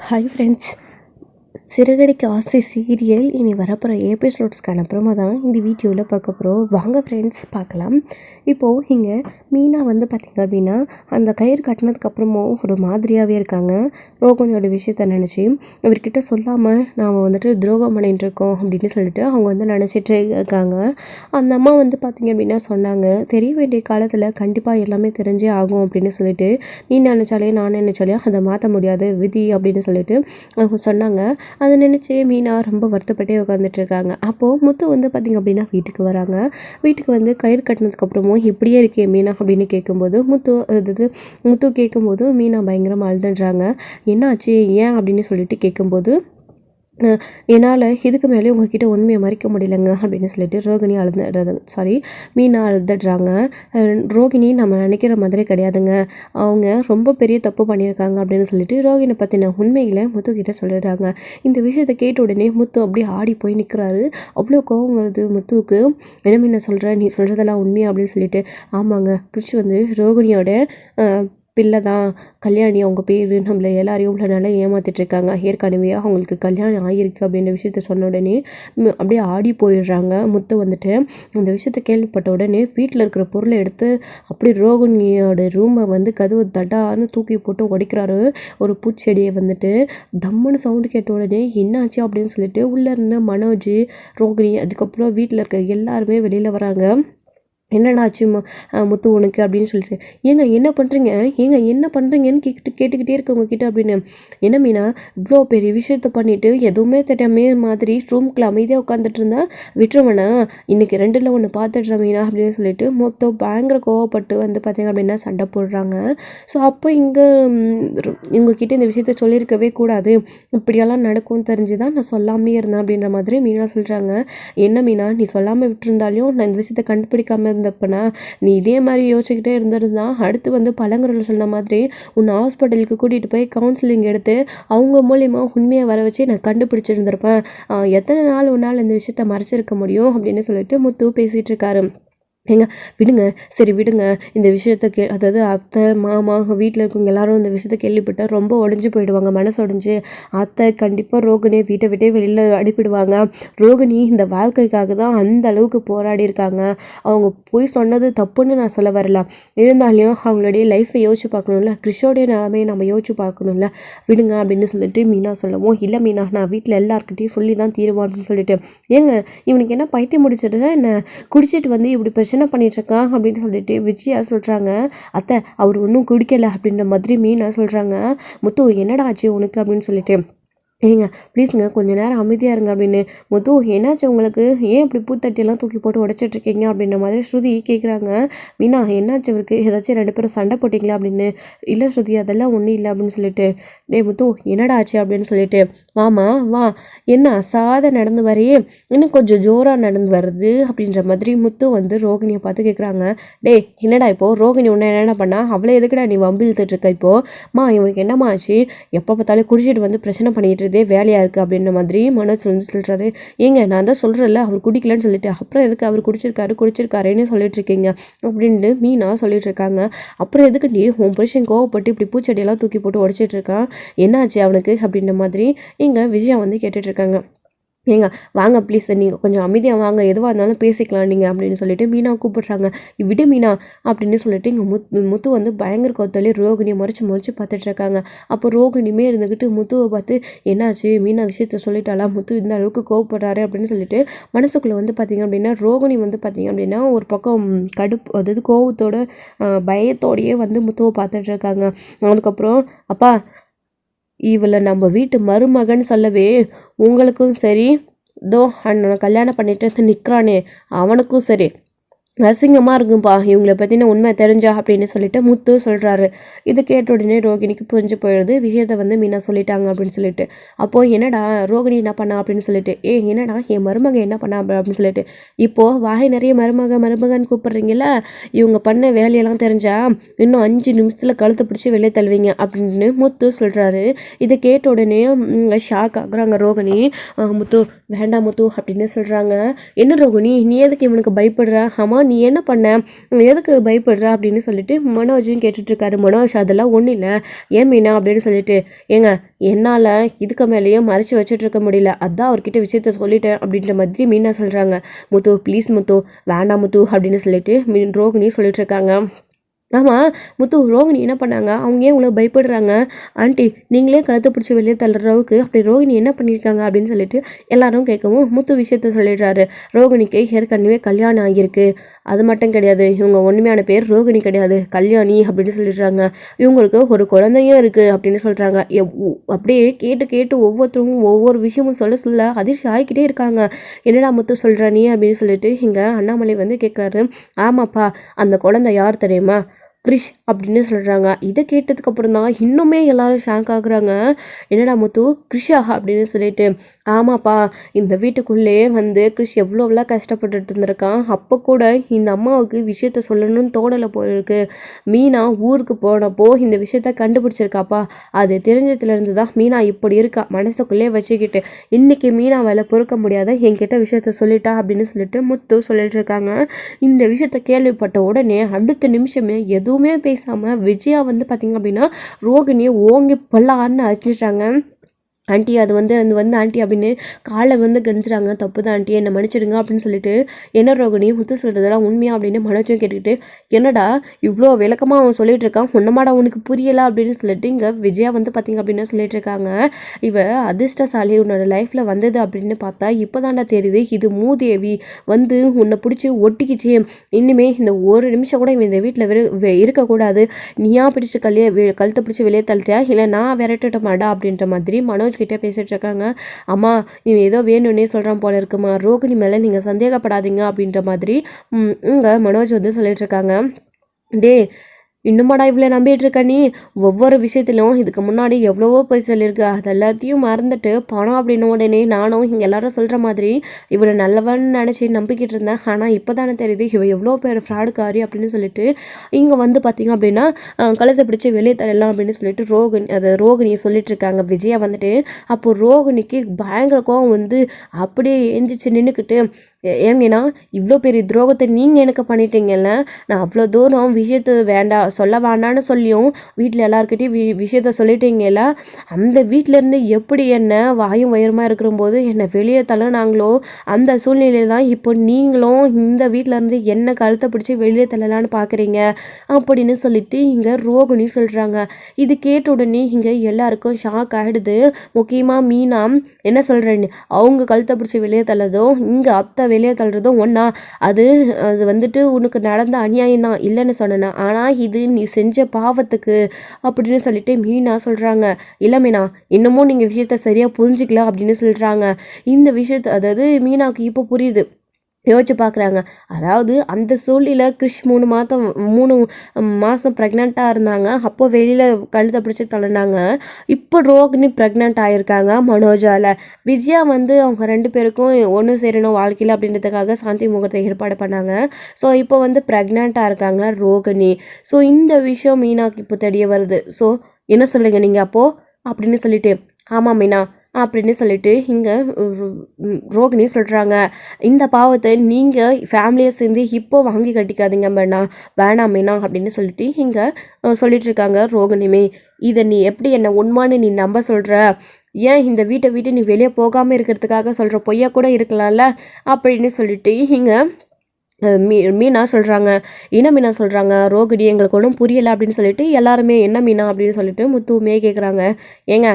Hi friends, Siragadikka ஆசை serial இனி வரப்போகிற எபிசோட்ஸ்க்கான அப்புறமா தான் இந்த வீடியோவில் பார்க்க போகிறோம். வாங்க ஃப்ரெண்ட்ஸ் பார்க்கலாம். இப்போது இங்கே மீனா பார்த்திங்க அப்படின்னா அந்த கயிறு கட்டினதுக்கப்புறமும் ஒரு மாதிரியாகவே இருக்காங்க. ரோகிணியோட விஷயத்த நினச்சி இவர்கிட்ட சொல்லாமல் நாம் துரோகம் பண்ணிட்டு இருக்கோம் அப்படின்னு சொல்லிட்டு அவங்க நினச்சிட்டு இருக்காங்க. அந்த அம்மா பார்த்திங்க அப்படின்னா சொன்னாங்க, தெரிய வேண்டிய காலத்தில் கண்டிப்பாக எல்லாமே தெரிஞ்சே ஆகும் அப்படின்னு சொல்லிட்டு, நீ நினச்சாலே நான் நினச்சாலே அதை மாற்ற முடியாது விதி அப்படின்னு சொல்லிட்டு அவங்க சொன்னாங்க. அதை நினச்சி மீனா ரொம்ப வருத்தப்பட்டே உட்காந்துட்ருக்காங்க. அப்போது முத்து பார்த்திங்க அப்படின்னா வீட்டுக்கு வராங்க. வீட்டுக்கு கயிறு கட்டினதுக்கப்புறமும் இப்படியே இருக்கே மீனா அப்படின்னு கேட்கும்போது முத்து கேட்கும்போது மீனா பயங்கரமாக அழுதுன்றாங்க. என்னாச்சு ஏன் அப்படின்னு சொல்லிட்டு கேட்கும்போது, என்னால் இதுக்கு மேலே உங்ககிட்ட உண்மையை மறைக்க முடியலைங்க அப்படின்னு சொல்லிட்டு மீனா அழுதுடுறாங்க. ரோகிணி நம்ம நினைக்கிற மாதிரி கிடையாதுங்க, அவங்க ரொம்ப பெரிய தப்பு பண்ணியிருக்காங்க அப்படின்னு சொல்லிட்டு ரோகிணி பற்றின உண்மைகளை முத்துக்கிட்ட சொல்லிடுறாங்க. இந்த விஷயத்தை கேட்ட உடனே முத்து அப்படியே ஆடி போய் நிற்கிறாரு. அவ்வளோ கோவம் வருது முத்துவுக்கு. என்ன மீனா சொல்கிற, நீ சொல்கிறதெல்லாம் உண்மையா அப்படின்னு சொல்லிட்டு, ஆமாங்க பிடிச்சி ரோகிணியோட பிள்ளை தான் கல்யாணி அவங்க பேர், நம்மளை எல்லாரையும் இவ்வளோ நல்லா ஏமாற்றிட்டுருக்காங்க, ஏற்கனவே அவங்களுக்கு கல்யாணம் ஆகியிருக்கு அப்படின்ற விஷயத்த சொன்ன உடனே அப்படியே ஆடி போயிடுறாங்க. முத்து அந்த விஷயத்த கேள்விப்பட்ட உடனே வீட்டில் இருக்கிற பொருளை எடுத்து அப்படி ரோகிணியோட ரூமை கதவு தட்டான்னு தூக்கி போட்டு உடைக்கிறாரு. ஒரு பூச்செடியை தம்முன்னு சவுண்டு கேட்ட உடனே என்னாச்சு அப்படின்னு சொல்லிட்டு உள்ளே இருந்த மனோஜ், ரோகிணி, அதுக்கப்புறம் வீட்டில் இருக்க எல்லாருமே வெளியில் வராங்க. என்னடாச்சு முத்து உனக்கு அப்படின்னு சொல்லிட்டு, என்ன பண்ணுறீங்கன்னு கேட்டுக்கிட்டே இருக்கு உங்ககிட்ட அப்படின்னு. என்ன மீனா இவ்வளோ பெரிய விஷயத்த பண்ணிவிட்டு எதுவுமே தெரியாமே மாதிரி ரூம்குள்ள அமைதியாக உட்காந்துட்டு இருந்தேன், விட்டுருவனா இன்னைக்கு 2ல் 1 பார்த்துட்ற மீனா அப்படின்னு சொல்லிட்டு மொத்தம் பயங்கர கோவப்பட்டு பார்த்தீங்க அப்படின்னா சண்டை போடுறாங்க. ஸோ அப்போ இவங்ககிட்ட இந்த விஷயத்த சொல்லியிருக்கவே கூடாது, இப்படியெல்லாம் நடக்கும்னு தெரிஞ்சு தான் நான் சொல்லாமே இருந்தேன் அப்படின்ற மாதிரி மீனா சொல்கிறாங்க. என்ன மீனா நீ சொல்லாமல் விட்டுருந்தாலும் நான் இந்த விஷயத்த கண்டுபிடிக்காம இருந்தப்பனா நீ இதே மாதிரி யோசிச்சுக்கிட்டே இருந்திருந்தா அடுத்து பழங்குறல சொன்ன மாதிரி உன்னை ஹாஸ்பிட்டலுக்கு கூட்டிகிட்டு போய் கவுன்சிலிங் எடுத்து அவங்க மூலியமாக உண்மையை வர வச்சு நான் கண்டுபிடிச்சிருந்திருப்பேன். எத்தனை நாள் உன்னால் இந்த விஷயத்த மறைச்சிருக்க முடியும் அப்படின்னு சொல்லிட்டு முத்து பேசிகிட்டு இருக்காரு. விடுங்க, சரி விடுங்க, இந்த விஷயத்த அதாவது அத்தை மாமா வீட்டில் இருக்கவங்க எல்லாரும் இந்த விஷயத்த கேள்விப்பட்டால் ரொம்ப உடஞ்சி போயிடுவாங்க, மனசு உடஞ்சி. அத்தை கண்டிப்பாக ரோகிணியை வீட்டை விட்டே வெளியில் அனுப்பிடுவாங்க. ரோகிணி இந்த வாழ்க்கைக்காக தான் அந்த அளவுக்கு போராடி இருக்காங்க. அவங்க போய் சொன்னது தப்புன்னு நான் சொல்ல வரல, இருந்தாலும் அவங்களுடைய லைஃப்பை யோசிச்சு பார்க்கணும்ல, கிறிஷோடைய நிலைமையை நம்ம யோசிச்சு பார்க்கணும்ல, விடுங்க அப்படின்னு சொல்லிட்டு மீனா சொல்லவும், இல்லை மீனா நான் வீட்டில் எல்லாருக்கிட்டையும் சொல்லி தான் தீருவோம் அப்படின்னு சொல்லிட்டு, இவனுக்கு என்ன பைத்தியம் முடிச்சிட்டு என்ன குடிச்சிட்டு இப்படி பிரச்சனை பண்ணிட்டுருக்கான் அப்படின்னு சொல்லிட்டு விஜயா சொல்கிறாங்க. அத்தை அவர் ஒன்றும் குடிக்கலை அப்படின்ற மாதிரி மீனா சொல்கிறாங்க. முத்து என்னடா ஆச்சு உனக்கு அப்படின்னு சொல்லிட்டு, ப்ளீஸுங்க கொஞ்ச நேரம் அமைதியாக இருங்க அப்படின்னு. முத்து என்னாச்சு உங்களுக்கு, ஏன் இப்படி பூத்தட்டியெல்லாம் தூக்கி போட்டு உடச்சிட்ருக்கீங்க அப்படின்ற மாதிரி ஸ்ருதி கேட்குறாங்க. மீனா என்னாச்சு அவருக்கு, ஏதாச்சும் 2 பேரும் சண்டை போட்டிங்களா அப்படின்னு. இல்லை ஸ்ருதி அதெல்லாம் ஒன்றும் இல்லை அப்படின்னு சொல்லிட்டு, முத்து என்னடா ஆச்சு அப்படின்னு சொல்லிட்டு, வாமா வா என்ன அசாத நடந்து வரையே, இன்னும் கொஞ்சம் ஜோராக நடந்து வருது அப்படின்ற மாதிரி முத்து ரோகிணியை பார்த்து கேட்குறாங்க. என்னடா இப்போது ரோகிணி உன்னை என்னென்ன பண்ணா, அவளை எதுக்குடா நீ வம்பிழுத்துட்டு இருக்க இப்போது, இவனுக்கு என்னம்மா ஆச்சு, எப்போ பார்த்தாலும் குடிச்சிட்டு பிரச்சனை பண்ணிட்டு வேலையாக இருக்குது அப்படின்ற மாதிரி மனோஜ் சொல்கிறாரு. நான் தான் சொல்கிறேன்ல அவர் குடிக்கலன்னு சொல்லிட்டு, அப்புறம் எதுக்கு அவர் குடிச்சிருக்காருன்னு சொல்லிட்டு இருக்கீங்க அப்படின்ட்டு மீனா சொல்லிட்டு இருக்காங்க. அப்புறம் எதுக்கு நீ உன் புருஷன் கோவப்பட்டு இப்படி பூச்செடியெல்லாம் தூக்கி போட்டு உடச்சிட்டு இருக்கான், என்னாச்சு அவனுக்கு அப்படின்ற மாதிரி விஜயா கேட்டுட்டு இருக்காங்க. வாங்க ப்ளீஸ் நீங்கள் கொஞ்சம் அமைதியாக வாங்க, எதுவாக இருந்தாலும் பேசிக்கலாம் நீங்கள் அப்படின்னு சொல்லிட்டு மீனா கூப்பிட்றாங்க. விடு மீனா அப்படின்னு சொல்லிட்டு இங்கே முத்து பயங்கர கோத்தலி ரோகிணியை முறைச்சி பார்த்துட்டு இருக்காங்க. அப்போ ரோகிணியுமே இருந்துக்கிட்டு முத்துவை பார்த்து, என்னாச்சு மீனா விஷயத்த சொல்லிட்டாலா, முத்து இந்த அளவுக்கு கோவப்படுறாரு அப்படின்னு சொல்லிட்டு மனசுக்குள்ளே பார்த்திங்க அப்படின்னா ரோகிணி பார்த்திங்க அப்படின்னா ஒரு பக்கம் கடுப்பு, அதாவது கோவத்தோட பயத்தோடையே முத்துவை பார்த்துட்டு இருக்காங்க. அதுக்கப்புறம் அப்பா இவளை நம்ம வீட்டு மருமகன் சொல்லவே உங்களுக்கும் சரி, அண்ணனை கல்யாணம் பண்ணிட்டு நிற்கிறானே அவனுக்கும் சரி அசிங்கமாக இருக்கும்பா, இவங்களை பற்றின உண்மை தெரிஞ்சா அப்படின்னு சொல்லிட்டு முத்து சொல்கிறாரு. இது கேட்ட உடனே ரோகிணிக்கு புரிஞ்சு போயிடுது, விஷயத்தை மீனா சொல்லிட்டாங்க அப்படின்னு சொல்லிட்டு. அப்போது என்னடா ரோகிணி என்ன பண்ணா அப்படின்னு சொல்லிட்டு, என்னடா என் மருமக என்ன பண்ணா அப்படின்னு சொல்லிட்டு, இப்போது வாய் நிறைய மருமகன்னு கூப்பிட்றீங்களா, இவங்க பண்ண வேலையெல்லாம் தெரிஞ்சா இன்னும் 5 நிமிஷத்தில் கழுத்தை பிடிச்சி வெளியே தள்ளுவீங்க அப்படின்னு முத்து சொல்கிறாரு. இதை கேட்ட உடனே ஷாக் ஆகுறாங்க ரோகிணி. முத்து வேண்டாம் முத்து அப்படின்னு சொல்கிறாங்க. என்ன ரோகிணி நீ எதுக்கு இவனுக்கு பயப்படுற, ஆமாம் நீ என்ன பண்ண, எதுக்கு பயப்படுற அப்படின்னு சொல்லிட்டு மனோஜும் கேட்டுட்ருக்காரு. மனோஜ் அதெல்லாம் ஒன்றும் இல்லை, ஏன் மீனா அப்படின்னு சொல்லிட்டு, ஏங்க என்னால் இதுக்கு மேலேயும் மறைச்சி வச்சுட்டு இருக்க முடியல, அதான் அவர்கிட்ட விஷயத்த சொல்லிட்டேன் அப்படின்ற மாதிரி மீனா சொல்கிறாங்க. முத்து ப்ளீஸ் முத்து, வேண்டாம் முத்து அப்படின்னு சொல்லிட்டு ரோகிணி சொல்லிட்டு இருக்காங்க. ஆமாம் முத்து, ரோகிணி என்ன பண்ணாங்க, அவங்க ஏன் இவ்வளோ பயப்படுறாங்க, ஆண்டி நீங்களே கழுத்தை பிடிச்சி வெளியே தள்ளுற அளவுக்கு அப்படி ரோகிணி என்ன பண்ணியிருக்காங்க அப்படின்னு சொல்லிட்டு எல்லாரும் கேட்கவும் முத்து விஷயத்த சொல்லிடுறாரு. ரோகிணிக்கு ஏற்கனவே கல்யாணம் ஆகியிருக்கு, அது மட்டும் கிடையாது, இவங்க உண்மையான பேர் ரோகிணி கிடையாது, கல்யாணி அப்படின்னு சொல்லிடுறாங்க. இவங்களுக்கு ஒரு குழந்தையும் இருக்குது அப்படின்னு சொல்கிறாங்க. அப்படியே கேட்டு கேட்டு ஒவ்வொருத்தரும் ஒவ்வொரு விஷயமும் சொல்ல சொல்ல அதிர்ச்சி ஆகிக்கிட்டே இருக்காங்க. என்னடா முத்து சொல்கிற நீ அப்படின்னு சொல்லிட்டு இங்கே அண்ணாமலை வந்து கேட்குறாரு. ஆமாப்பா, அந்த குழந்தை யார் தெரியுமா, கிரிஷ் அப்படின்னு சொல்கிறாங்க. இதை கேட்டதுக்கப்புறம் தான் இன்னுமே எல்லாரும் ஷாக் ஆகுறாங்க. என்னடா முத்து, கிரிஷா அப்படின்னு சொல்லிட்டு. ஆமாப்பா, இந்த வீட்டுக்குள்ளே வந்து கிரிஷ் எவ்வளோவெல்லாம் கஷ்டப்பட்டுட்டு இருந்திருக்கான், அப்போ கூட இந்த அம்மாவுக்கு விஷயத்த சொல்லணும்னு தோணலை போயிருக்கு. மீனா ஊருக்கு போனப்போ இந்த விஷயத்த கண்டுபிடிச்சிருக்காப்பா, அது தெரிஞ்சதுலேருந்து தான் மீனா இப்படி இருக்கா, மனசுக்குள்ளே வச்சுக்கிட்டு இன்றைக்கி மீனா வேலை பொறுக்க முடியாத என்கிட்ட விஷயத்த சொல்லிட்டா அப்படின்னு சொல்லிட்டு முத்து சொல்லிட்டு இருக்காங்க. இந்த விஷயத்த கேள்விப்பட்ட உடனே அடுத்த நிமிஷமே எதுவுமே பேசாமல் விஜயா வந்து பார்த்திங்க அப்படின்னா ரோகிணியை ஓங்கி பல்லான்னு அடிச்சிட்டாங்க. ஆண்டி அது வந்து ஆண்டி அப்படின்னு காலை வந்து கணிச்சிட்டாங்க. தப்பு தான் ஆண்டி, என்னை மன்னிச்சிடுங்க அப்படின்னு சொல்லிட்டு, என்ன ரோகிணி முத்து சொல்கிறதெல்லாம் உண்மையா அப்படின்னு மனோஜும் கேட்டுக்கிட்டு, என்னடா இவ்வளோ விளக்கமாக அவன் சொல்லிட்டு இருக்கான், ஒன்னமாடா உனக்கு புரியலை அப்படின்னு சொல்லிட்டு இங்கே விஜயா வந்து பார்த்திங்க அப்படின்னு சொல்லிட்டு இருக்காங்க. இவ அதிர்ஷ்டசாலி உன்னோட லைஃப்பில் வந்தது அப்படின்னு பார்த்தா இப்போ தாண்டா தெரியுது, இது மூதேவி வந்து உன்னை பிடிச்சி ஒட்டிக்கிச்சு, இனிமே இந்த ஒரு நிமிஷம் கூட இவன் இந்த வீட்டில் இருக்கக்கூடாது, நீயா பிடிச்சி கழுத்தை பிடிச்சி வெளியே தள்ளிட்டியா இல்லை நான் விரட்டிட்ட மாட்டா அப்படின்ற மாதிரி மனோஜ் கிட்டே பேசிட்டு இருக்காங்க. அம்மா இவன் ஏதோ வேணும்னே சொல்கிறான் போல இருக்குமா, ரோகிணி மேலே நீங்கள் சந்தேகப்படாதீங்க அப்படின்ற மாதிரி இங்கே மனோஜ் வந்து சொல்லிட்டு இருக்காங்க. டே இன்னுமாடா இவ்வளோ நம்பிட்டு இருக்க நீ, ஒவ்வொரு விஷயத்திலும் இதுக்கு முன்னாடி எவ்வளவோ போய் சொல்லியிருக்க, அது எல்லாத்தையும் மறந்துட்டு பணம் அப்படின்னு உடனே நானும் இங்கே எல்லாரும் சொல்கிற மாதிரி இவளை நல்லவன்னு நினச்சி நம்பிக்கிட்டு இருந்தேன். ஆனால் இப்போ தானே தெரியுது இவ எவ்வளோ பேர் ஃப்ராடுக்காரி அப்படின்னு சொல்லிட்டு இங்கே வந்து பார்த்திங்க அப்படின்னா கழுத்தை பிடிச்சி வெளியே தரலாம் அப்படின்னு சொல்லிட்டு ரோகிணியை சொல்லிட்டு இருக்காங்க. விஜயா வந்துட்டு அப்போது ரோகிணிக்கு பயங்கர கோவம் வந்து அப்படியே எந்திரிச்சு நின்றுக்கிட்டு, ஏங்கன்னா இவ்வளோ பெரிய துரோகத்தை நீங்கள் எனக்கு பண்ணிட்டீங்கல்ல, நான் அவ்வளோ தூரம் விஷயத்த வேண்டாம் சொல்ல வேண்டான்னு சொல்லியும் வீட்டில் எல்லாருக்கிட்டையும் விஷயத்த சொல்லிட்டீங்கல்ல, அந்த வீட்டிலேருந்து எப்படி என்ன வாயும் வயிறுமா இருக்கிறபோது என்னை வெளியே தள்ளினாங்களோ அந்த சூழ்நிலையில் தான் இப்போ நீங்களும் இந்த வீட்டிலேருந்து என்ன கழுத்தை பிடிச்சி வெளியே தள்ளலான்னு பார்க்குறீங்க அப்படின்னு சொல்லிட்டு இங்கே ரோகிணி சொல்கிறாங்க. இது கேட்ட உடனே இங்கே எல்லாருக்கும் ஷாக் ஆகிடுது. முக்கியமாக மீனா என்ன சொல்கிறேன்னு, அவங்க கழுத்தை பிடிச்சி வெளியே தள்ளதும் இங்கே அத்தை வெளியே தள்ளுறதும் ஒன்றா, அது வந்துட்டு உனக்கு நடந்த அநியாயம் தான் இல்லைன்னு சொன்னேன், ஆனால் இது நீ செஞ்ச பாவத்துக்கு அப்படின்னு சொல்லிட்டு மீனா சொல்கிறாங்க. இல்லை மீனா, இன்னமும் நீங்கள் விஷயத்த சரியாக புரிஞ்சிக்கல அப்படின்னு சொல்கிறாங்க. இந்த விஷயத்தை அதாவது மீனாவுக்கு இப்போ புரியுது, யோசிச்சு பார்க்குறாங்க. அதாவது அந்த சூழ்நிலை கிறிஷ் 3 மாதம் ப்ரெக்னெண்ட்டாக இருந்தாங்க, அப்போ வெளியில் கழுத்தை பிடிச்சி தள்ளினாங்க. இப்போ ரோகிணி ப்ரெக்னென்ட் ஆகியிருக்காங்க மனோஜால். விஜயா வந்து அவங்க 2 பேருக்கும் ஒன்று சேரணும் வாழ்க்கையில் அப்படின்றதுக்காக சாந்தி முகூர்த்த ஏற்பாடு பண்ணாங்க. ஸோ இப்போ வந்து ப்ரெக்னெண்ட்டாக இருக்காங்க ரோகிணி. ஸோ இந்த விஷயம் மீனாக்கு இப்போ தெரிய வருது. ஸோ என்ன சொல்லுங்க நீங்கள் அப்போது அப்படின்னு சொல்லிட்டு, ஆமாம் மீனா அப்படின்னு சொல்லிட்டு இங்கே ரோகிணி சொல்கிறாங்க. இந்த பாவத்தை நீங்கள் ஃபேமிலியை சேர்ந்து இப்போ வாங்கி கட்டிக்காதீங்க வேணாம் மீனா அப்படின்னு சொல்லிட்டு இங்கே சொல்லிட்டுருக்காங்க ரோகிணிமே. இதை நீ எப்படி என்னை உண்மான்னு நீ நம்ப சொல்கிற, ஏன் இந்த வீட்டை விட்டு நீ வெளியே போகாமல் இருக்கிறதுக்காக சொல்கிற பொய்யா கூட இருக்கலாம்ல அப்படின்னு சொல்லிட்டு இங்கே மீனா சொல்கிறாங்க. என்ன மீனா சொல்கிறாங்க, ரோகிணி எங்களுக்கு ஒன்றும் புரியலை அப்படின்னு சொல்லிட்டு எல்லாருமே என்ன மீனா அப்படின்னு சொல்லிட்டு முத்துவுமே கேட்குறாங்க. ஏங்க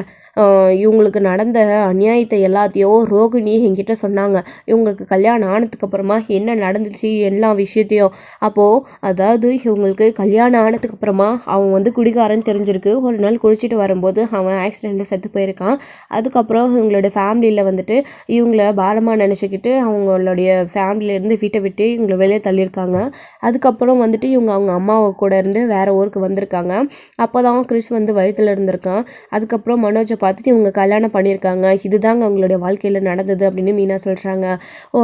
இவங்களுக்கு நடந்த அநியாயத்தை எல்லாத்தையும் ரோகிணி என்கிட்ட சொன்னாங்க. இவங்களுக்கு கல்யாணம் ஆனதுக்கப்புறமா என்ன நடந்துச்சு எல்லா விஷயத்தையும். அப்போது அதாவது இவங்களுக்கு கல்யாணம் ஆனதுக்கப்புறமா அவன் வந்து குடிகாரன்னு தெரிஞ்சிருக்கு. ஒரு நாள் குடிச்சிட்டு வரும்போது அவன் ஆக்சிடெண்ட்டில் செத்து போயிருக்கான். அதுக்கப்புறம் இவங்களோட ஃபேமிலியில் வந்துட்டு இவங்கள பாரமாக நினச்சிக்கிட்டு அவங்களுடைய ஃபேமிலியிலேருந்து வீட்டை விட்டு இவங்களை வெளியே தள்ளியிருக்காங்க. அதுக்கப்புறம் வந்துட்டு இவங்க அவங்க அம்மாவை கூட இருந்து வேறு ஊருக்கு வந்திருக்காங்க. அப்போ தான் கிறிஷ் வந்து வயிற்றில் இருந்திருக்கான். அதுக்கப்புறம் மனோஜை பார்த்துட்டு இவங்க கல்யாணம் பண்ணியிருக்காங்க, இதுதாங்க அவங்களுடைய வாழ்க்கையில் நடந்தது அப்படின்னு மீனா சொல்கிறாங்க. ஓ,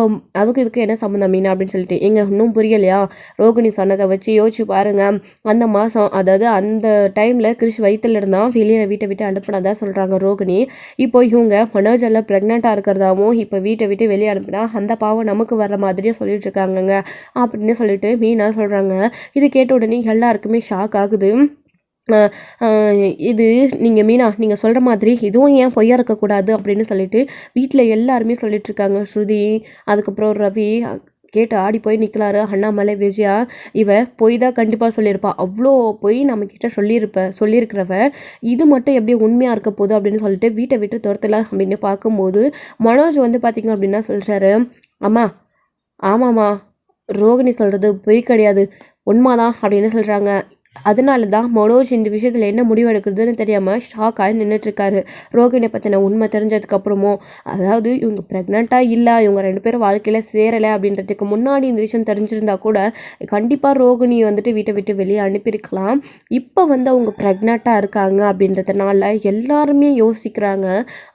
இதுக்கு என்ன சம்மந்தம் மீனா அப்படின்னு சொல்லிட்டு, இன்னும் புரியலையா? ரோகிணி சொன்னதை வச்சு யோசிச்சு பாருங்க. அந்த மாதம், அதாவது அந்த டைமில் கிறிஷ் வயிற்றுல இருந்தால் வெளியே வீட்டை விட்டு அனுப்புனதா சொல்கிறாங்க ரோகிணி. இப்போ இவங்க மனோஜ் எல்லாம் ப்ரெக்னெண்ட்டாக இருக்கிறதாவும் இப்போ வீட்டை விட்டு வெளியே அனுப்புனா அந்த பாவம் நமக்கு வர்ற மாதிரியே சொல்லிட்டு இருக்காங்கங்க அப்படின்னு சொல்லிட்டு மீனா சொல்கிறாங்க. இது கேட்ட உடனே எல்லாருக்குமே ஷாக் ஆகுது. இது நீங்கள் மீனா நீங்கள் சொல்கிற மாதிரி இதுவும் ஏன் பொய்யா இருக்கக்கூடாது அப்படின்னு சொல்லிட்டு வீட்டில் எல்லாருமே சொல்லிட்டுருக்காங்க. ஸ்ருதி, அதுக்கப்புறம் ரவி கேட்டு ஆடி போய் நிற்கலாரு. அண்ணாமலை, விஜயா, இவ பொய் தான் கண்டிப்பாக சொல்லியிருப்பா. அவ்வளோ பொய் நம்மக்கிட்ட சொல்லியிருக்கிறவ இது மட்டும் எப்படி உண்மையாக இருக்க போகுது அப்படின்னு சொல்லிட்டு வீட்டை விட்டு துரத்தலாம் அப்படின்னு பார்க்கும்போது மனோஜ் வந்து பார்த்திங்க அப்படின்னா சொல்கிறாரு, அம்மா ஆமாம்மா, ரோகிணி சொல்கிறது பொய் கிடையாது, உண்மைதான் அப்படின்னு சொல்கிறாங்க. அதனால தான் மனோஜ் இந்த விஷயத்தில் என்ன முடிவு எடுக்கிறதுன்னு தெரியாமல் ஷாக்காக நின்றுட்டுருக்காரு. ரோகிணியை பற்றின உண்மை தெரிஞ்சதுக்கப்புறமும், அதாவது இவங்க ப்ரெக்னெண்ட்டாக இல்லை, இவங்க 2 பேரும் வாழ்க்கையில் சேரலை அப்படின்றதுக்கு முன்னாடி இந்த விஷயம் தெரிஞ்சிருந்தா கூட கண்டிப்பாக ரோகிணியை வந்துட்டு வீட்டை விட்டு வெளியே அனுப்பியிருக்கலாம். இப்போ வந்து அவங்க ப்ரெக்னெண்ட்டாக இருக்காங்க அப்படின்றதுனால எல்லாருமே யோசிக்கிறாங்க.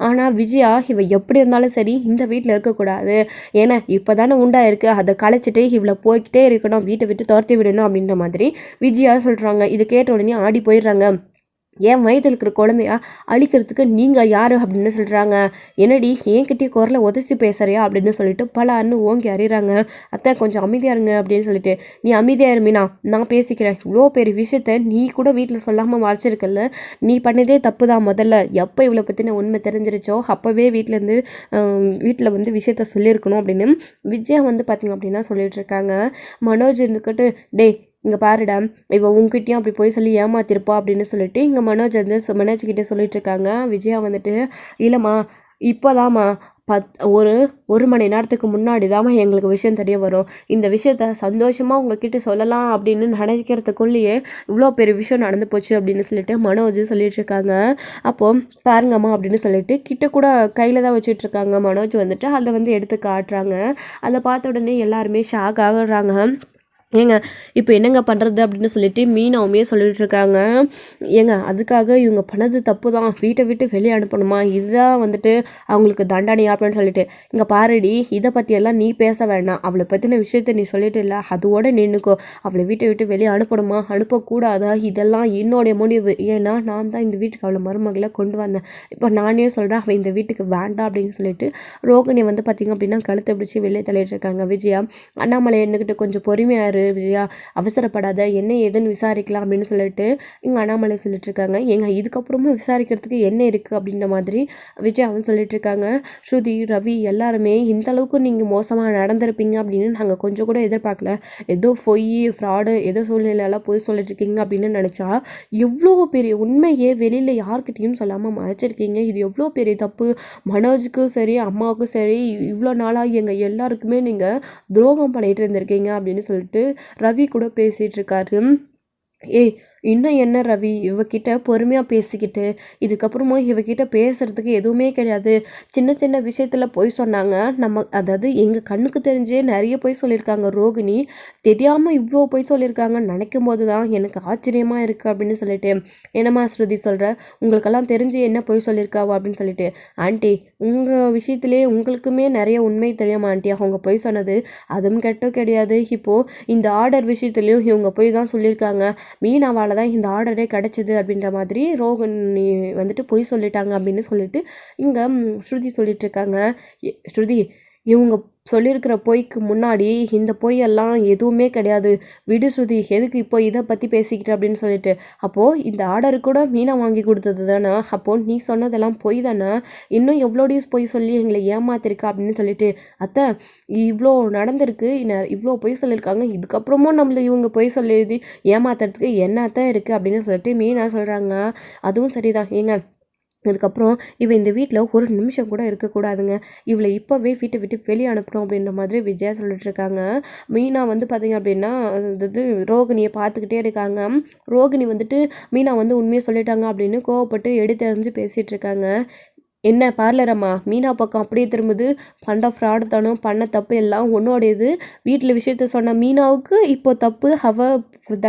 ஆனால் விஜயா இவ எப்படி இருந்தாலும் சரி இந்த வீட்டில் இருக்கக்கூடாது, ஏன்னா இப்போ தானே உண்டாயிருக்கு, அதை களைச்சிட்டு இவ்வளோ போய்கிட்டே இருக்கணும், வீட்டை விட்டு துரத்தி விடணும் அப்படின்ற மாதிரி விஜயா சொல்கிறாங்க. இது கேட்ட உடனே ஆடி போயிடுறாங்க. என் வயதில் இருக்கிற குழந்தையா அழிக்கிறதுக்கு நீங்கள் யார் அப்படின்னு சொல்கிறாங்க. என்னடி என்கிட்டயே குரலை உதச்சி பேசுறியா அப்படின்னு சொல்லிட்டு பலான்னு ஓங்கி அறிகிறாங்க. அத்தை கொஞ்சம் அமைதியாக இருங்க அப்படின்னு சொல்லிட்டு, நீ அமைதியாக இருமினா, நான் பேசிக்கிறேன், இவ்வளோ பெரிய விஷயத்த நீ கூட வீட்டில் சொல்லாமல் மறைச்சிருக்கல, நீ பண்ணதே தப்பு தான். முதல்ல எப்போ இவ்வளோ பற்றின உண்மை தெரிஞ்சிருச்சோ அப்போவே வீட்டில் வந்து விஷயத்த சொல்லியிருக்கணும் அப்படின்னு விஜயா வந்து பார்த்திங்க அப்படின்னா சொல்லிட்டு இருக்காங்க. மனோஜ் இருந்துக்கிட்டு, டே இங்கே பாருடா, இவ உங்ககிட்டயும் அப்படி போய் சொல்லி ஏமாத்திருப்பா அப்படின்னு சொல்லிட்டு இங்கே மனோஜ் கிட்டே சொல்லிட்டு இருக்காங்க. விஜயா வந்துட்டு, இல்லைம்மா இப்போதாம்மா ஒரு மணி நேரத்துக்கு முன்னாடி தாம்மா எங்களுக்கு விஷயம் தெரிய வரும். இந்த விஷயத்த சந்தோஷமாக உங்ககிட்ட சொல்லலாம் அப்படின்னு நினைக்கிறதுக்குள்ளேயே இவ்வளோ பெரிய விஷயம் நடந்து போச்சு அப்படின்னு சொல்லிட்டு மனோஜ் சொல்லிட்டு இருக்காங்க. அப்போது பாருங்கம்மா அப்படின்னு சொல்லிட்டு கிட்ட கூட கையில் தான் வச்சுட்டு இருக்காங்க. மனோஜ் வந்துட்டு அதை வந்து எடுத்து காட்டுறாங்க. அதை பார்த்த உடனே எல்லாருமே ஷாக் ஆகுறாங்க. இப்போ என்னங்க பண்ணுறது அப்படின்னு சொல்லிட்டு மீனாவுமே சொல்லிட்டு இருக்காங்க. அதுக்காக இவங்க பண்ணது தப்பு தான், வீட்டை விட்டு வெளியே அனுப்பணுமா, இதுதான் வந்துட்டு அவங்களுக்கு தண்டனையா அப்படின்னு சொல்லிட்டு, இங்கே பாருடி, இதை பற்றியெல்லாம் நீ பேச வேண்டாம், அவளை பற்றின விஷயத்த நீ சொல்லிட்டு இல்லை, அதோட நின்றுக்கோ. அவளை வீட்டை விட்டு வெளியே அனுப்பணுமா அனுப்பக்கூடாதா இதெல்லாம் என்னுடைய முடிவு, ஏன்னா நான் தான் இந்த வீட்டுக்கு அவளை மருமகளை கொண்டு வந்தேன். இப்போ நானே சொல்கிறேன் அவள் இந்த வீட்டுக்கு வேண்டாம் அப்படின்னு சொல்லிட்டு ரோகிணி வந்து பார்த்திங்க அப்படின்னா கழுத்தை பிடிச்சி வெளியே தள்ளிட்டு இருக்காங்க. விஜயா, அண்ணாமலை என்னக்கிட்ட கொஞ்சம் பொறுமையாக விஜயா, அவசரப்படாத, என்ன ஏதுன்னு விசாரிக்கலாம் அப்படின்னு சொல்லிட்டு இங்கே அண்ணாமலை சொல்லிட்டு இருக்காங்க. இதுக்கப்புறமும் விசாரிக்கிறதுக்கு என்ன இருக்குது அப்படின்ற மாதிரி விஜயாவும் சொல்லிட்டு இருக்காங்க. ஸ்ருதி, ரவி எல்லாருமே இந்த அளவுக்கு நீங்கள் மோசமாக நடந்திருப்பீங்க அப்படின்னு நாங்கள் கொஞ்சம் கூட எதிர்பார்க்கல, ஏதோ ஃப்ராடு ஏதோ சூழ்நிலையெல்லாம் போய் சொல்லிட்டு இருக்கீங்க அப்படின்னு நினச்சா எவ்வளோ பெரிய உண்மையே வெளியில் யார்கிட்டையும் சொல்லாமல் மறைச்சிருக்கீங்க, இது எவ்வளோ பெரிய தப்பு. மனோஜுக்கும் சரி அம்மாவுக்கும் சரி இவ்வளோ நாளாக எங்கள் எல்லாருக்குமே நீங்கள் துரோகம் பண்ணிட்டு இருந்திருக்கீங்க அப்படின்னு சொல்லிட்டு ரவி கூட பேசிகிட்டு இருக்காரு. ஏய், இன்னும் என்ன ரவி, இவகிட்ட பொறுமையாக பேசிக்கிட்டு, இதுக்கப்புறமும் இவகிட்ட பேசுகிறதுக்கு எதுவுமே கிடையாது. சின்ன சின்ன விஷயத்தில் போய் சொன்னாங்க, அதாவது எங்கள் கண்ணுக்கு தெரிஞ்சே நிறைய போய் சொல்லியிருக்காங்க. ரோகிணி தெரியாமல் இவ்வளோ போய் சொல்லியிருக்காங்க, நினைக்கும் போது தான் எனக்கு ஆச்சரியமாக இருக்குது அப்படின்னு சொல்லிட்டு, என்னம்மா ஸ்ருதி சொல்கிற, உங்களுக்கெல்லாம் தெரிஞ்சு என்ன போய் சொல்லியிருக்காவோ அப்படின்னு சொல்லிட்டு, ஆண்டி உங்கள் விஷயத்துலேயே உங்களுக்குமே நிறைய உண்மை தெரியுமா ஆண்டி, அவங்க போய் சொன்னது அதுவும் கிடையாது. இப்போது இந்த ஆர்டர் விஷயத்துலேயும் இவங்க போய் தான் சொல்லியிருக்காங்க, மீனாவால் தான் இந்த ஆர்டரே கிடச்சிது அப்படின்ற மாதிரி ரோகிணி வந்துட்டு பொய் சொல்லிட்டாங்க அப்படின்னு சொல்லிட்டு இங்கே ஸ்ருதி சொல்லிட்டு இருக்காங்க. ஸ்ருதி, இவங்க சொல்லியிருக்கிற பொய்க்கு முன்னாடி இந்த பொய்யெல்லாம் எதுவுமே கிடையாது, விடு ஸ்ருதி, எதுக்கு இப்போ இதை பற்றி பேசிக்கிட்டு அப்படின்னு சொல்லிட்டு, அப்போது இந்த ஆர்டரு கூட மீனா வாங்கி கொடுத்தது தானே, அப்போது நீ சொன்னதெல்லாம் பொய் தானே, இன்னும் எவ்வளோ டேஸ் பொய் சொல்லி எங்களை ஏமாத்திருக்கா அப்படின்னு சொல்லிட்டு, அத்தை இவ்வளோ நடந்திருக்கு, இவ்வளோ பொய் சொல்லியிருக்காங்க, இதுக்கப்புறமும் நம்மளை இவங்க பொய் சொல்லி ஏமாத்துறதுக்கு என்னத்தான் இருக்குது அப்படின்னு சொல்லிட்டு மீனா சொல்கிறாங்க. அதுவும் சரிதான், அதுக்கப்புறம் இந்த வீட்டில் ஒரு நிமிஷம் கூட இருக்கக்கூடாதுங்க, இவளை இப்போவே வீட்டை விட்டு வெளியே அனுப்பணும் அப்படின்ற மாதிரி விஜயா சொல்லிட்டு இருக்காங்க. மீனா வந்து பார்த்திங்க அப்படின்னா ரோகிணியை பார்த்துக்கிட்டே இருக்காங்க. ரோகிணி வந்துட்டு மீனா வந்து உண்மையை சொல்லிட்டாங்க அப்படின்னு கோவப்பட்டு எடுத்து எறிஞ்சு பேசிகிட்டு இருக்காங்க. என்ன பார்லரம்மா மீனா பக்கம் அப்படியே திரும்புது. பண்ண ஃப்ராடு தானும் பண்ண தப்பு எல்லாம் உன்னோடையது. வீட்டில் விஷயத்த சொன்ன மீனாவுக்கு இப்போ தப்பு த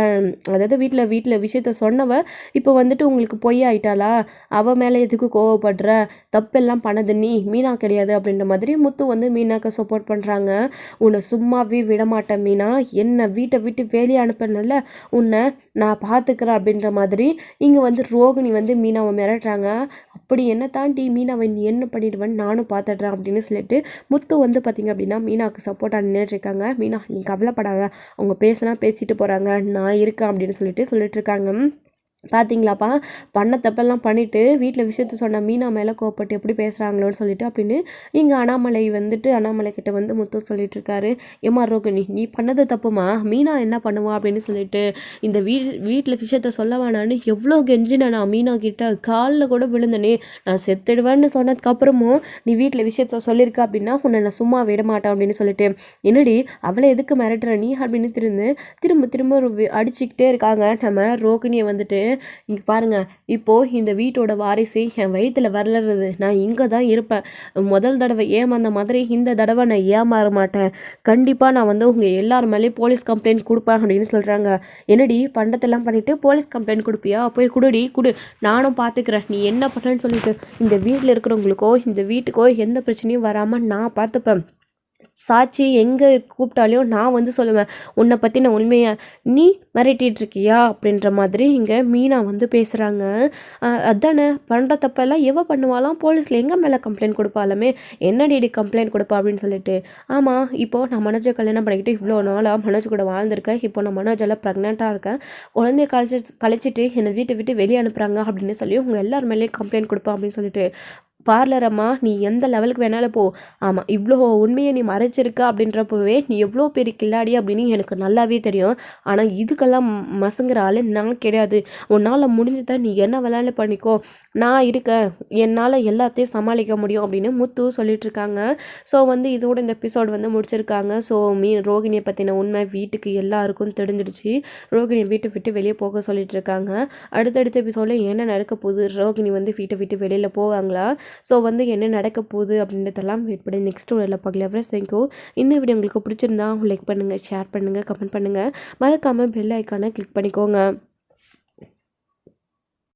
அதாவது வீட்டில் விஷயத்த சொன்னவ இப்போ வந்துட்டு உங்களுக்கு பொய் ஆயிட்டாளா? அவ மேலே எதுக்கு கோவப்படுற? தப்பெல்லாம் பண்ணது நீ மீனா கிடையாது அப்படின்ற மாதிரி முத்து வந்து மீனாக்கு சப்போர்ட் பண்ணுறாங்க. உன்னை சும்மாவே விடமாட்டேன் மீனா, என்ன வீட்டை விட்டு வெளியே அனுப்பினல உன்னை நான் பார்த்துக்கிறேன் அப்படின்ற மாதிரி இங்கே வந்து ரோகிணி வந்து மீனாவை மிரட்டுறாங்க. அப்படி என்ன தாண்டி மீனாவை நீ என்ன பண்ணிடுவேன்னு நானும் பார்த்துடுறேன் அப்படின்னு சொல்லிட்டு முத்து வந்து பார்த்திங்க அப்படின்னா மீனாவுக்கு சப்போர்ட்டாக நின்றுட்டுருக்காங்க. மீனா நீ கவலைப்படாத, அவங்க பேசினா பேசிட்டு போகிறாங்க, நான் இருக்கேன் அப்படின்னு சொல்லிட்டு இருக்காங்க. பார்த்தீங்களாப்பா பண்ண தப்பெல்லாம் பண்ணிவிட்டு வீட்டில் விஷயத்த சொன்ன மீனா மேலே கோவப்பட்டு எப்படி பேசுகிறாங்களோன்னு சொல்லிட்டு அப்படின்னு இங்கே அண்ணாமலை கிட்ட வந்து முத்து சொல்லிட்டு இருக்காரு. ஏமா ரோகிணி நீ பண்ணது தப்புமா, மீனா என்ன பண்ணுவா அப்படின்னு சொல்லிட்டு இந்த வீட்டில் விஷயத்த சொல்ல வேணான்னு எவ்வளோ கெஞ்சினேன் நான் மீனா கிட்ட, காலில் கூட விழுந்தனே, நான் செத்துடுவேன்னு சொன்னதுக்கப்புறமும் நீ வீட்டில் விஷயத்த சொல்லியிருக்க அப்படின்னா உன்னை நான் சும்மா விட மாட்டேன் அப்படின்னு சொல்லிட்டு, என்னடி அவளை எதுக்கு மிரட்டுற நீ அப்படின்னு திரும்ப திரும்ப அடிச்சுக்கிட்டே இருக்காங்க நம்ம ரோகிணியை வந்துட்டு. இங்கே பாருங்க, இப்போது இந்த வீட்டோட வாரிசு என் வயிற்றுல வரலறது, நான் இங்கே தான் இருப்பேன். முதல் தடவை ஏமாந்த மாதிரி இந்த தடவை நான் ஏமாற மாட்டேன். கண்டிப்பாக நான் வந்து உங்கள் எல்லார் மேலேயும் போலீஸ் கம்ப்ளைண்ட் கொடுப்பேன் அப்படின்னு சொல்கிறாங்க. என்னடி பண்டத்தெல்லாம் பண்ணிவிட்டு போலீஸ் கம்ப்ளைண்ட் கொடுப்பியா? போய் குடு, நானும் பார்த்துக்கிறேன் நீ என்ன பண்ணுறேன்னு சொல்லிட்டு. இந்த வீட்டில் இருக்கிறவங்களுக்கோ இந்த வீட்டுக்கோ எந்த பிரச்சனையும் வராமல் நான் பார்த்துப்பேன். சாட்சி எங்கே கூப்பிட்டாலையும் நான் வந்து சொல்லுவேன் உன்னை பற்றின உண்மையை, நீ மிரட்டிகிட்டு இருக்கியா அப்படின்ற மாதிரி இங்கே மீனா வந்து பேசுகிறாங்க. அதானே பண்ணுற தப்பெல்லாம் எவ பண்ணுவாலாம், போலீஸில் எங்கள் மேலே கம்ப்ளைண்ட் கொடுப்பாலுமே, என்னடி கம்ப்ளைண்ட் கொடுப்பா அப்படின்னு சொல்லிட்டு. ஆமாம் இப்போது நான் மனோஜை கல்யாணம் பண்ணிக்கிட்டு இவ்வளோ நாளாக மனோஜ் கூட வாழ்ந்திருக்கேன். இப்போ நான் மனோஜெல்லாம் ப்ரெக்னெண்ட்டாக இருக்கேன். குழந்தைய கழிச்சிட்டு என்னை வீட்டை விட்டு வெளியே அனுப்புகிறாங்க அப்படின்னு சொல்லி உங்கள் எல்லார் மேலேயும் கம்ப்ளைண்ட் கொடுப்பேன் அப்படின்னு சொல்லிட்டு. பார்லரம்மா நீ எந்த லெவலுக்கு வேணாலும் போ, ஆமாம் இவ்வளோ உண்மையை நீ மறைச்சிருக்க அப்படின்றப்பவே நீ எவ்வளோ பெரிய கில்லாடி அப்படின்னு எனக்கு நல்லாவே தெரியும். ஆனால் இதுக்கெல்லாம் மசுங்கிற ஆள் நான் கிடையாது. உன்னால் முடிஞ்சுதான் நீ என்ன வேணாலும் பண்ணிக்கோ, நான் இருக்கேன், என்னால் எல்லாத்தையும் சமாளிக்க முடியும் அப்படின்னு முத்து சொல்லிட்டுருக்காங்க. ஸோ வந்து இதோட இந்த எபிசோடு வந்து முடிச்சிருக்காங்க. ஸோ ரோகிணியை பற்றின உண்மை வீட்டுக்கு எல்லாருக்கும் தெரிஞ்சிடுச்சு. ரோகிணியை வீட்டை விட்டு வெளியே போக சொல்லிட்டு இருக்காங்க. அடுத்தடுத்த எபிசோடில் என்ன நடக்க போகுது, ரோகிணி வந்து வீட்டை விட்டு வெளியில் போவாங்களா, ஸோ வந்து என்ன நடக்க போகுது அப்படின்றதெல்லாம் வெயிட் பண்ணி நெக்ஸ்ட் வீடியோவில் பார்க்கலாம். Friends thank you. இந்த வீடியோ உங்களுக்கு பிடிச்சிருந்தா லைக் பண்ணுங்கள், ஷேர் பண்ணுங்கள், கமெண்ட் பண்ணுங்கள், மறக்காமல் பெல் ஐக்கானை கிளிக் பண்ணிக்கோங்க.